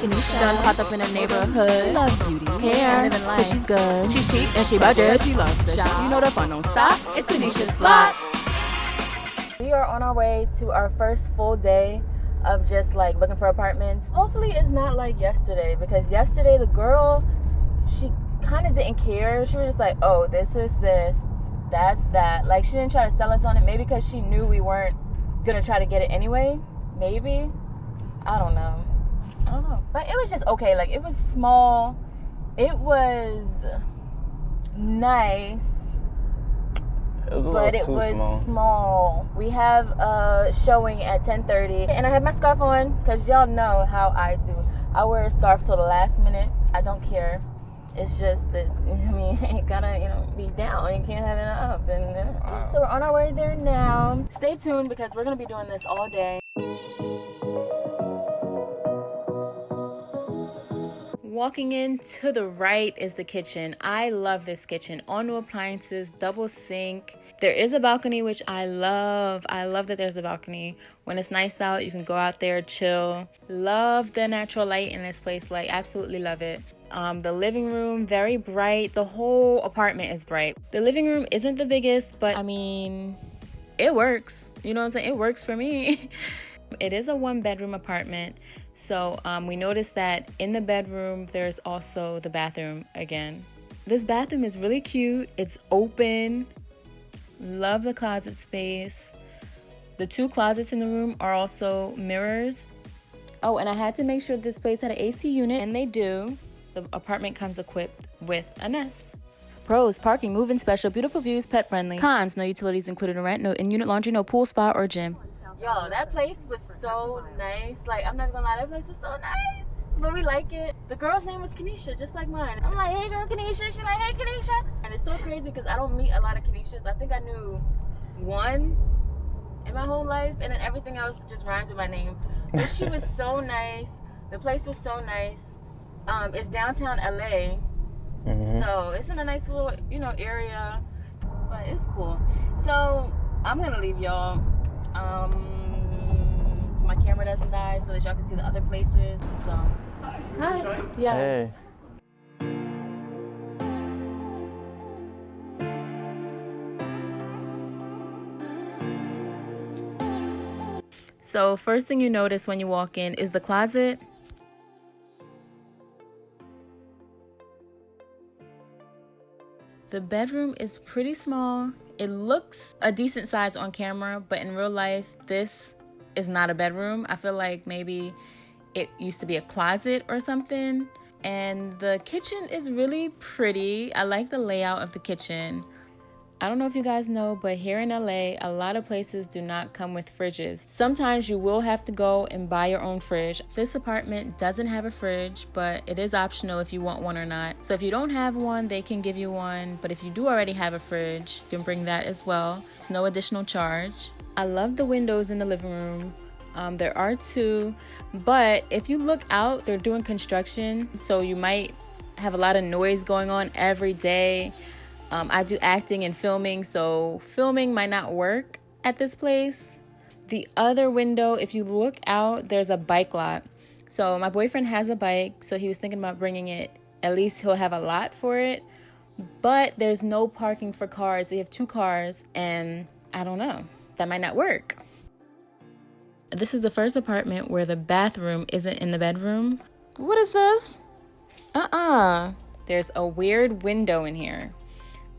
Keniesha. Done popped up in the neighborhood. She loves beauty, Hair, and living life. cause she's good. She's cheap And she budget. She loves the shop. You know the fun don't stop. It's Keniesha's block. We are on our way to our first full day of just like looking for apartments. Hopefully it's not like yesterday, because yesterday the girl, she kind of didn't care. She was just like, oh, this is this, that's that. Like, she didn't try to sell us on it. Maybe because she knew we weren't gonna try to get it anyway. Maybe. I don't know. But it was just okay. Like, it was small. It was nice. But it was small. We have a showing at 10:30, and I have my scarf on because y'all know how I do. I wear a scarf till the last minute. I don't care. It's just that, I mean, it gotta, be down. You can't have it up. And so we're on our way there now. Stay tuned because we're gonna be doing this all day. Walking in to the right is the kitchen. I love this kitchen. All new appliances, double sink. There is a balcony, which I love. I love that there's a balcony. When it's nice out, you can go out there, chill. Love the natural light in this place. Like, absolutely love it. The living room, very bright. The whole apartment is bright. The living room isn't the biggest, but I mean, it works. You know what I'm saying? It works for me. It is a 1-bedroom apartment. So we noticed that in the bedroom, there's also the bathroom again. This bathroom is really cute. It's open. Love the closet space. The 2 closets in the room are also mirrors. Oh, and I had to make sure this place had an AC unit, and they do. The apartment comes equipped with a Nest. Pros: parking, move-in special, beautiful views, pet friendly. Cons: no utilities included in rent, no in-unit laundry, no pool, spa, or gym. Yo, that place was so nice. Like, I'm not gonna lie, that place was so nice. But we like it. The girl's name was Keniesha, just like mine. I'm like, hey girl, Keniesha. She's like, hey Keniesha. And it's so crazy because I don't meet a lot of Kenieshas. I think I knew one in my whole life, and then everything else just rhymes with my name. But she was so nice. The place was so nice. It's downtown LA. So it's in a nice little, area. But it's cool. So I'm gonna leave y'all. My camera doesn't die so that y'all can see the other places. So, hi. Yeah. Hey. So first thing you notice when you walk in is the closet. The bedroom is pretty small. It looks a decent size on camera, but in real life, this is not a bedroom. I feel like maybe it used to be a closet or something. And the kitchen is really pretty. I like the layout of the kitchen. I don't know if you guys know, but here in LA, a lot of places do not come with fridges. Sometimes you will have to go and buy your own fridge. This apartment doesn't have a fridge, but it is optional if you want one or not. So if you don't have one, they can give you one. But if you do already have a fridge, you can bring that as well. It's no additional charge. I love the windows in the living room. There are 2, but if you look out, they're doing construction. So you might have a lot of noise going on every day. I do acting and filming, so filming might not work at this place. The other window, if you look out, there's a bike lot. So my boyfriend has a bike, so he was thinking about bringing it. At least he'll have a lot for it. But there's no parking for cars. We have 2 cars, and I don't know. That might not work. This is the first apartment where the bathroom isn't in the bedroom. What is this? There's a weird window in here.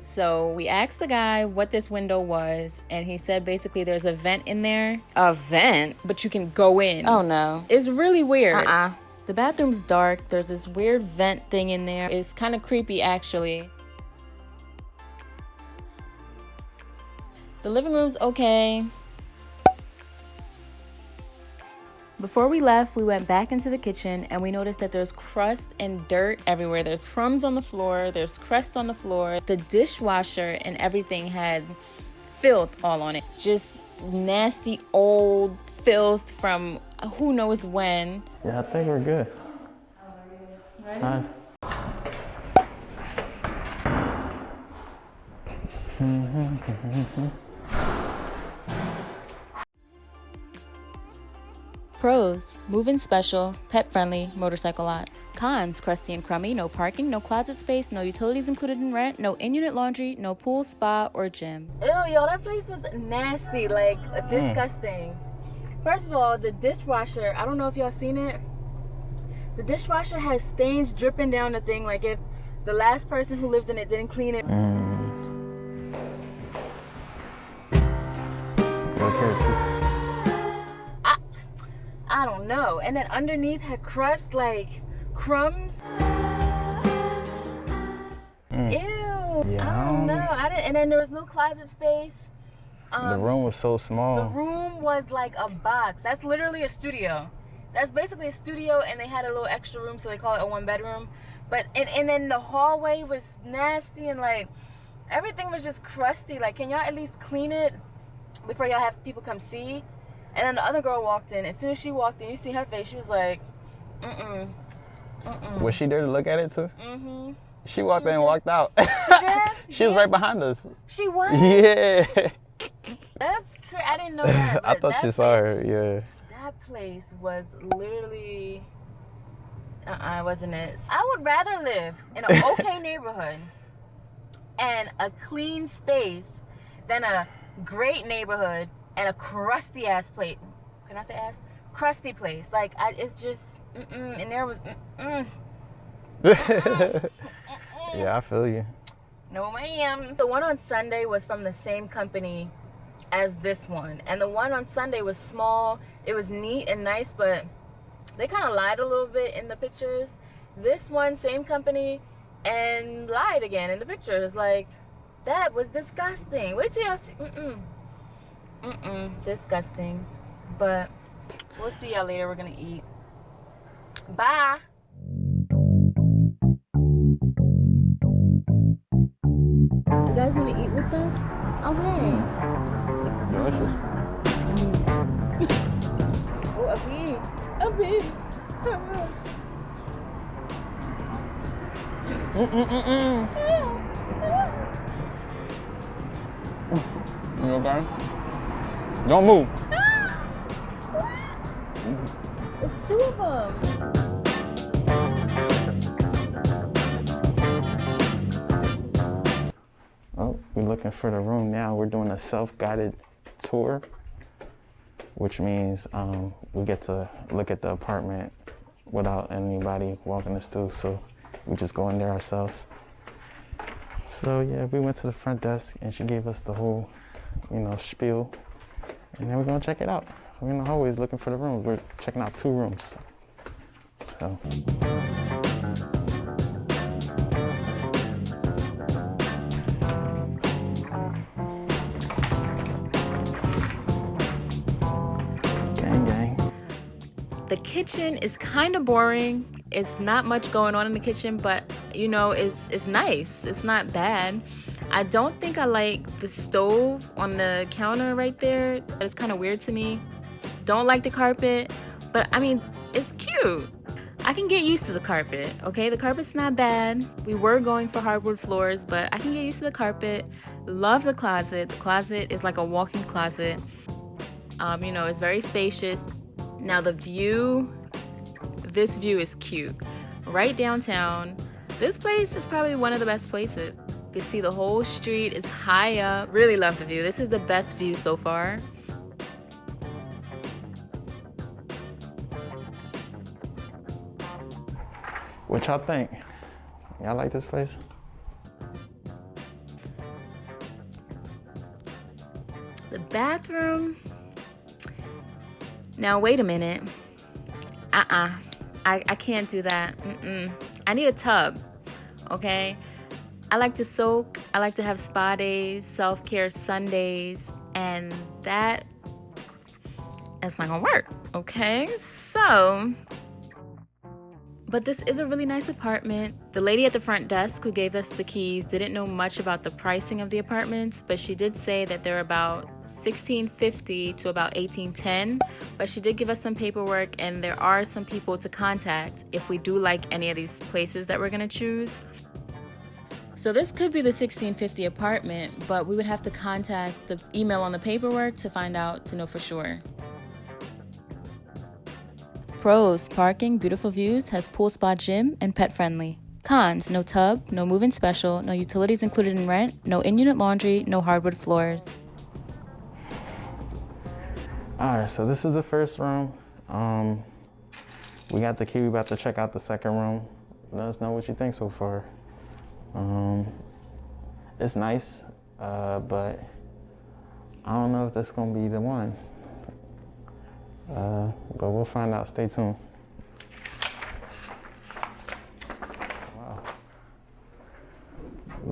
So we asked the guy what this window was, and he said basically there's a vent in there. A vent? But you can go in. Oh no. It's really weird. The bathroom's dark. There's this weird vent thing in there. It's kind of creepy, actually. The living room's okay. Before we left, we went back into the kitchen and we noticed that there's crust and dirt everywhere. There's crumbs on the floor, there's crust on the floor. The dishwasher and everything had filth all on it. Just nasty old filth from who knows when. Yeah, I think we're good. Ready? Hi. Pros: move-in special, pet-friendly, motorcycle lot. Cons: crusty and crummy, no parking, no closet space, no utilities included in rent, no in-unit laundry, no pool, spa, or gym. Ew, yo, that place was nasty, like disgusting. First of all, the dishwasher, I don't know if y'all seen it. The dishwasher has stains dripping down the thing, like if the last person who lived in it didn't clean it. I don't know. And then underneath had crust, like crumbs. Ew. Yeah. I don't know. And then there was no closet space. The room was so small. The room was like a box. That's literally a studio. That's basically a studio, and they had a little extra room, so they call it a 1-bedroom. But and then the hallway was nasty, and like everything was just crusty. Like, can y'all at least clean it before y'all have people come see? And then the other girl walked in. As soon as she walked in, you see her face. She was like, Was she there to look at it too? Mm-hmm. She walked in and walked out. She did? She was right behind us. She was? Yeah. That's crazy. I didn't know that. I thought you saw her, yeah. That place was literally, wasn't it? I would rather live in an okay neighborhood and a clean space than a great neighborhood and a crusty ass place. Can I say ass? Crusty place. Like, it's just, and there was, Yeah, I feel you. No ma'am. The one on Sunday was from the same company as this one, and the one on Sunday was small. It was neat and nice, but they kind of lied a little bit in the pictures. This one, same company, and lied again in the pictures. Like, that was disgusting. Wait till y'all see. Disgusting. But we'll see y'all later. We're gonna eat. Bye. You guys want to eat with us? Okay. Delicious. Oh, a pig. A pig. You okay? Don't move. It's two of them. Oh, we're looking for the room now. We're doing a self-guided tour, which means we get to look at the apartment without anybody walking us through. So we just go in there ourselves. So yeah, we went to the front desk and she gave us the whole, spiel. And then we're gonna check it out. We're in the hallways looking for the rooms. We're checking out 2 rooms. So. The kitchen is kind of boring. It's not much going on in the kitchen, but it's nice. It's not bad. I don't think I like the stove on the counter right there. It's kind of weird to me. Don't like the carpet, but I mean, it's cute. I can get used to the carpet, okay? The carpet's not bad. We were going for hardwood floors, but I can get used to the carpet. Love the closet. The closet is like a walk-in closet. It's very spacious. Now this view is cute. Right downtown. This place is probably one of the best places. You can see the whole street. It's high up. Really love the view. This is the best view so far. What y'all think? Y'all like this place? The bathroom. Now wait a minute. I can't do that. I need a tub. Okay? I like to soak. I like to have spa days, self-care Sundays, and that's not gonna work. Okay? But this is a really nice apartment. The lady at the front desk who gave us the keys didn't know much about the pricing of the apartments, but she did say that they're about $1,650 to about $1,810. But she did give us some paperwork, and there are some people to contact if we do like any of these places that we're gonna choose. So this could be the $1,650 apartment, but we would have to contact the email on the paperwork to find out, to know for sure. Pros: parking, beautiful views, has pool, spa, gym, and pet friendly. Cons: no tub, no move-in special, no utilities included in rent, no in-unit laundry, no hardwood floors. Alright, so this is the first room. We got the key. We about to check out the second room. Let us know what you think so far. It's nice, but I don't know if that's gonna be the one. But we'll find out. Stay tuned. Wow.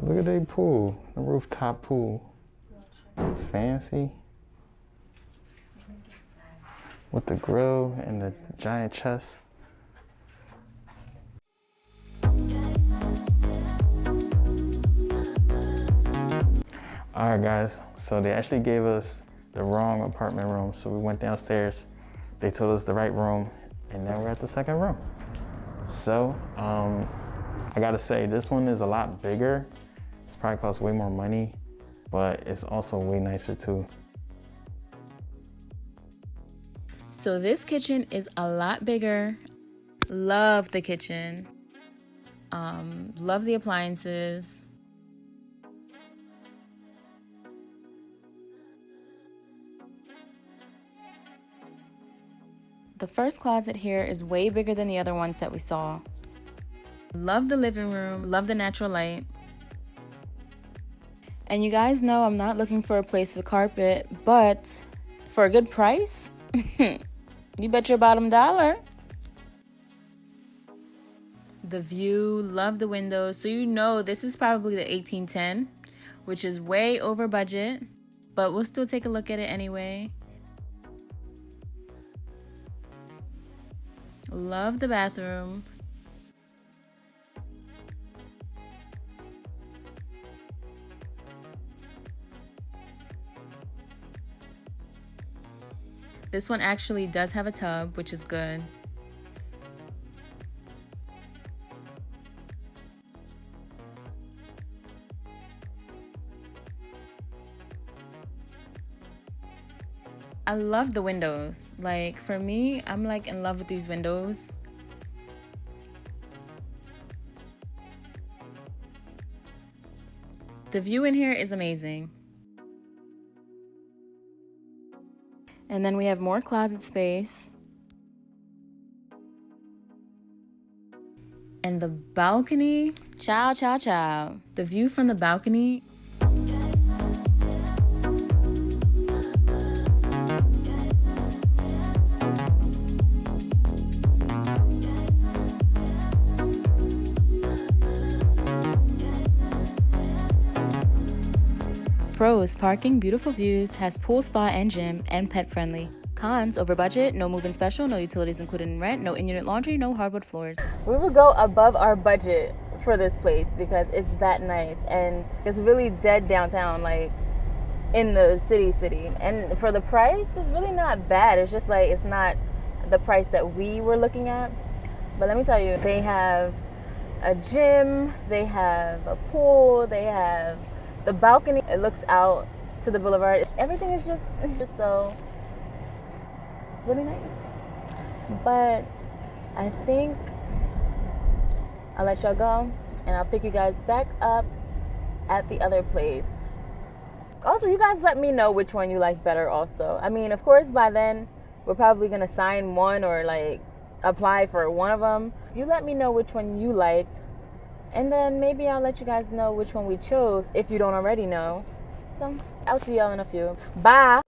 Look at the pool, the rooftop pool. It's fancy. With the grill and the giant chest. Alright guys, so they actually gave us the wrong apartment room, so we went downstairs. They told us the right room, and now we're at the second room. So, I gotta say, this one is a lot bigger. It's probably costs way more money, but it's also way nicer too. So this kitchen is a lot bigger. Love the kitchen. Love the appliances. The first closet here is way bigger than the other ones that we saw. Love the living room, love the natural light. And you guys know I'm not looking for a place with carpet, but for a good price, you bet your bottom dollar. The view, love the windows. So you know this is probably the 1810, which is way over budget, but we'll still take a look at it anyway. Love the bathroom. This one actually does have a tub, which is good. I love the windows. Like, for me, I'm like in love with these windows. The view in here is amazing. And then we have more closet space. And the balcony, ciao, ciao, ciao. The view from the balcony. Pros: parking, beautiful views, has pool, spa, and gym, and pet friendly. Cons: over budget, no move-in special, no utilities included in rent, no in-unit laundry, no hardwood floors. We would go above our budget for this place because it's that nice, and it's really dead downtown, like in the city. And for the price, it's really not bad. It's just like it's not the price that we were looking at. But let me tell you, they have a gym, they have a pool, they have the balcony. It looks out to the boulevard. Everything is just so, it's really nice. But I think I'll let y'all go, and I'll pick you guys back up at the other place. Also, you guys let me know which one you like better also. I mean, of course, by then, we're probably going to sign one or like apply for one of them. You let me know which one you liked, and then maybe I'll let you guys know which one we chose if you don't already know. So I'll see y'all in a few. Bye.